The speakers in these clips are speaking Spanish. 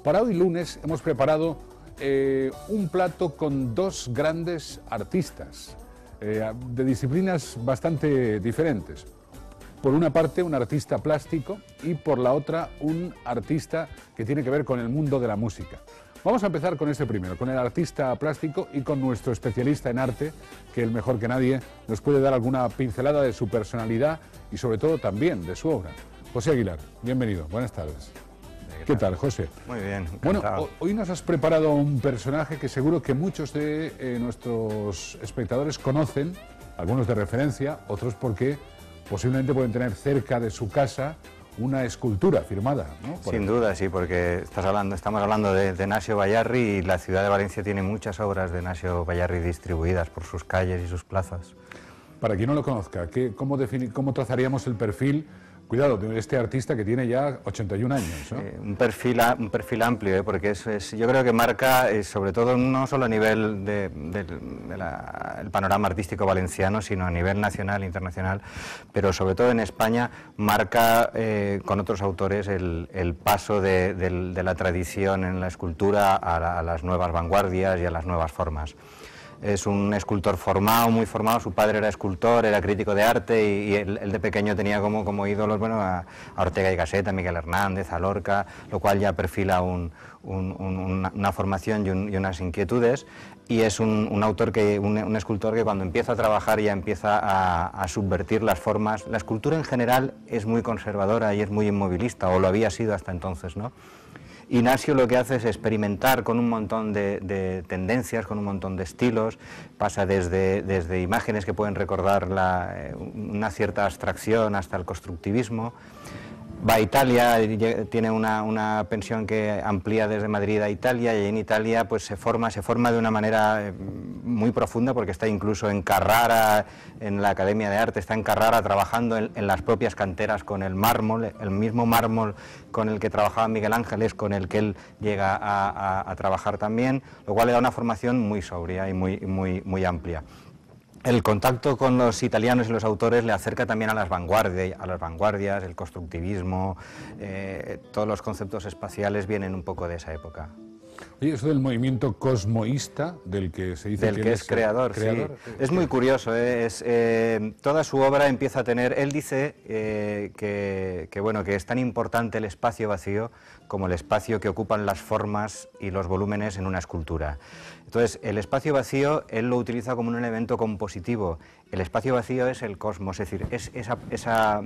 Para hoy lunes hemos preparado un plato con dos grandes artistas de disciplinas bastante diferentes. Por una parte un artista plástico y por la otra un artista que tiene que ver con el mundo de la música. Vamos a empezar con este primero, con el artista plástico y con nuestro especialista en arte, que el mejor que nadie nos puede dar alguna pincelada de su personalidad y sobre todo también de su obra. José Aguilar, bienvenido, buenas tardes. ¿Qué tal, José? Muy bien, bueno, encantado. hoy nos has preparado un personaje que seguro que muchos de nuestros espectadores conocen, algunos de referencia, otros porque posiblemente pueden tener cerca de su casa una escultura firmada, ¿no? Sin duda, sí, porque estamos hablando de Nacio Bayarri y la ciudad de Valencia tiene muchas obras de Nacio Bayarri distribuidas por sus calles y sus plazas. Para quien no lo conozca, ¿cómo trazaríamos el perfil? Cuidado, de este artista que tiene ya 81 años, ¿no? Un perfil amplio, porque yo creo que marca, sobre todo, no solo a nivel del panorama artístico valenciano, sino a nivel nacional e internacional, pero sobre todo en España, marca con otros autores el paso de la tradición en la escultura a las nuevas vanguardias y a las nuevas formas. Es un escultor formado, muy formado, su padre era escultor, era crítico de arte y él de pequeño tenía como ídolos a Ortega y Gasset, a Miguel Hernández, a Lorca, lo cual ya perfila una formación y unas inquietudes, y es un autor, un escultor que cuando empieza a trabajar ya empieza a subvertir las formas. La escultura en general es muy conservadora y es muy inmovilista, o lo había sido hasta entonces, ¿no? Y Nacio lo que hace es experimentar con un montón de tendencias, con un montón de estilos, pasa desde imágenes que pueden recordar una cierta abstracción hasta el constructivismo. Va a Italia, tiene una pensión que amplía desde Madrid a Italia, y en Italia pues se forma de una manera muy profunda, porque está incluso en Carrara, en la Academia de Arte, está en Carrara trabajando en las propias canteras con el mármol, el mismo mármol con el que trabajaba Miguel Ángel es con el que él llega a trabajar también, lo cual le da una formación muy sobria y muy amplia. El contacto con los italianos y los autores le acerca también a las vanguardias, el constructivismo, todos los conceptos espaciales vienen un poco de esa época. Oye, eso del movimiento cosmoísta, del que se dice que es creador. Sí. Es muy curioso, toda su obra empieza a tener, él dice que es tan importante el espacio vacío como el espacio que ocupan las formas y los volúmenes en una escultura. Entonces, el espacio vacío él lo utiliza como un elemento compositivo. El espacio vacío es el cosmos, es decir, es esa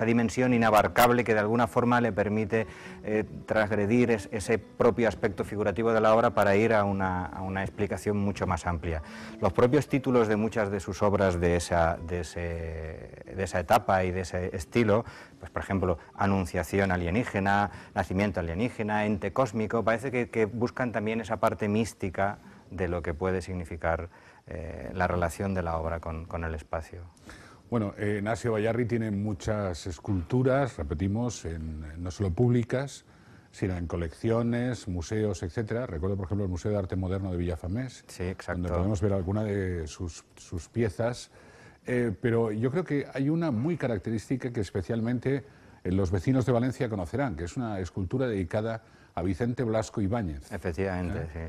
dimensión inabarcable que de alguna forma le permite transgredir ese propio aspecto figurativo de la obra para ir a una explicación mucho más amplia. Los propios títulos de muchas de sus obras de esa etapa y de ese estilo, pues por ejemplo, Anunciación alienígena, Nacimiento alienígena, Ente cósmico, parece que buscan también esa parte mística de lo que puede significar la relación de la obra con el espacio. Bueno, Nacio Bayarri tiene muchas esculturas, repetimos, no solo públicas, sino en colecciones, museos, etcétera. Recuerdo, por ejemplo, el Museo de Arte Moderno de Villafamés, sí, exacto, donde podemos ver alguna de sus piezas. Pero yo creo que hay una muy característica que especialmente los vecinos de Valencia conocerán, que es una escultura dedicada a Vicente Blasco Ibáñez. Efectivamente, sí.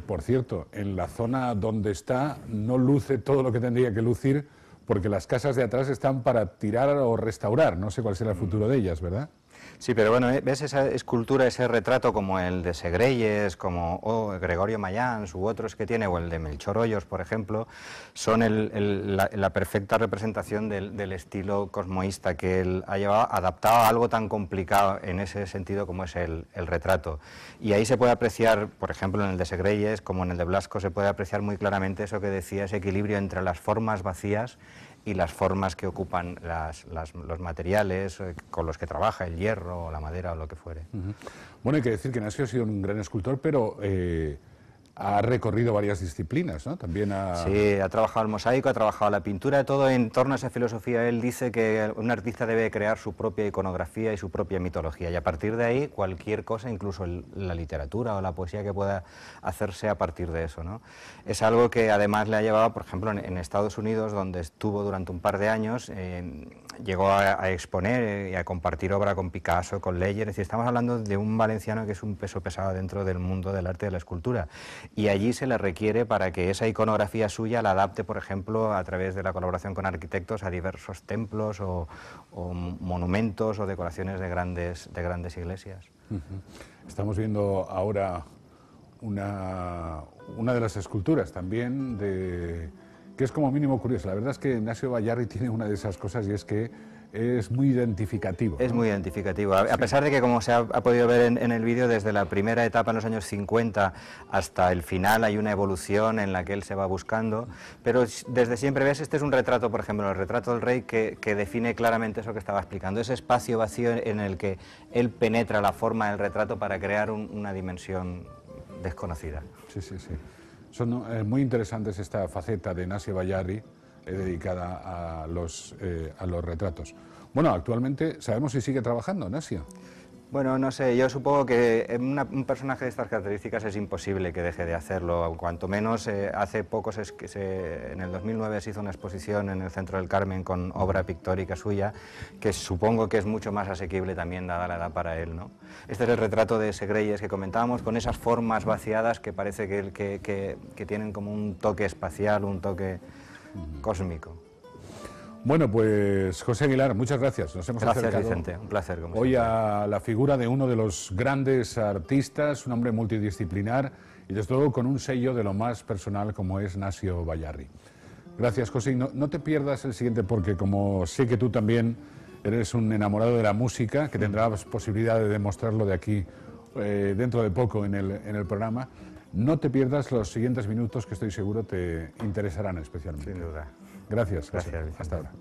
Por cierto, en la zona donde está no luce todo lo que tendría que lucir, porque las casas de atrás están para tirar o restaurar. No sé cuál será el futuro de ellas, ¿verdad? Sí, pero bueno, ves esa escultura, ese retrato como el de Segreyes, como Gregorio Mayans u otros que tiene, o el de Melchor Hoyos, por ejemplo, son la perfecta representación del estilo cosmoísta que él ha llevado, adaptado a algo tan complicado en ese sentido como es el retrato. Y ahí se puede apreciar, por ejemplo, en el de Segreyes, como en el de Blasco, se puede apreciar muy claramente eso que decía, ese equilibrio entre las formas vacías y las formas que ocupan los materiales con los que trabaja, el hierro o la madera o lo que fuere. Bueno, hay que decir que Nacio ha sido un gran escultor, pero ha recorrido varias disciplinas, ¿no? También Sí, ha trabajado el mosaico, ha trabajado la pintura, todo en torno a esa filosofía. Él dice que un artista debe crear su propia iconografía y su propia mitología, y a partir de ahí cualquier cosa, incluso la literatura o la poesía que pueda hacerse a partir de eso, ¿no? Es algo que además le ha llevado, por ejemplo, en Estados Unidos, donde estuvo durante un par de años, llegó a exponer y a compartir obra con Picasso, con Leyer. Es decir, estamos hablando de un valenciano que es un peso pesado dentro del mundo del arte y de la escultura, y allí se le requiere para que esa iconografía suya la adapte, por ejemplo, a través de la colaboración con arquitectos a diversos templos o monumentos o decoraciones de grandes iglesias. Estamos viendo ahora una de las esculturas también que es como mínimo curiosa. La verdad es que Ignacio Bayarri tiene una de esas cosas, y es que es muy identificativo, ¿no? Es muy identificativo, a pesar de que, como se ha podido ver en el vídeo, desde la primera etapa en los años 50 hasta el final hay una evolución en la que él se va buscando, pero desde siempre ves, este es un retrato, por ejemplo, el retrato del rey, que define claramente eso que estaba explicando, ese espacio vacío en el que él penetra la forma del retrato para crear una dimensión desconocida. Sí, sí, sí. Son muy interesantes esta faceta de Ignacio Bayarri dedicada a los retratos. Bueno, actualmente, ¿sabemos si sigue trabajando, Ignacio? Bueno, no sé, yo supongo que un personaje de estas características es imposible que deje de hacerlo, cuanto menos hace poco, en el 2009 se hizo una exposición en el Centro del Carmen con obra pictórica suya, que supongo que es mucho más asequible también dada la edad para él, ¿no? Este es el retrato de Segreyes que comentábamos, con esas formas vaciadas que parece que tienen como un toque espacial, un toque cósmico. Bueno, pues José Aguilar, muchas gracias. Nos hemos acercado, Vicente, un placer. Como hoy siempre, a la figura de uno de los grandes artistas, un hombre multidisciplinar y desde luego con un sello de lo más personal como es Ignacio Bayarri. Gracias, José. No te pierdas el siguiente, porque como sé que tú también eres un enamorado de la música, que tendrás posibilidad de demostrarlo de aquí dentro de poco en el programa, no te pierdas los siguientes minutos, que estoy seguro te interesarán especialmente. sin duda. Gracias, José. Gracias, Vicente. Hasta ahora.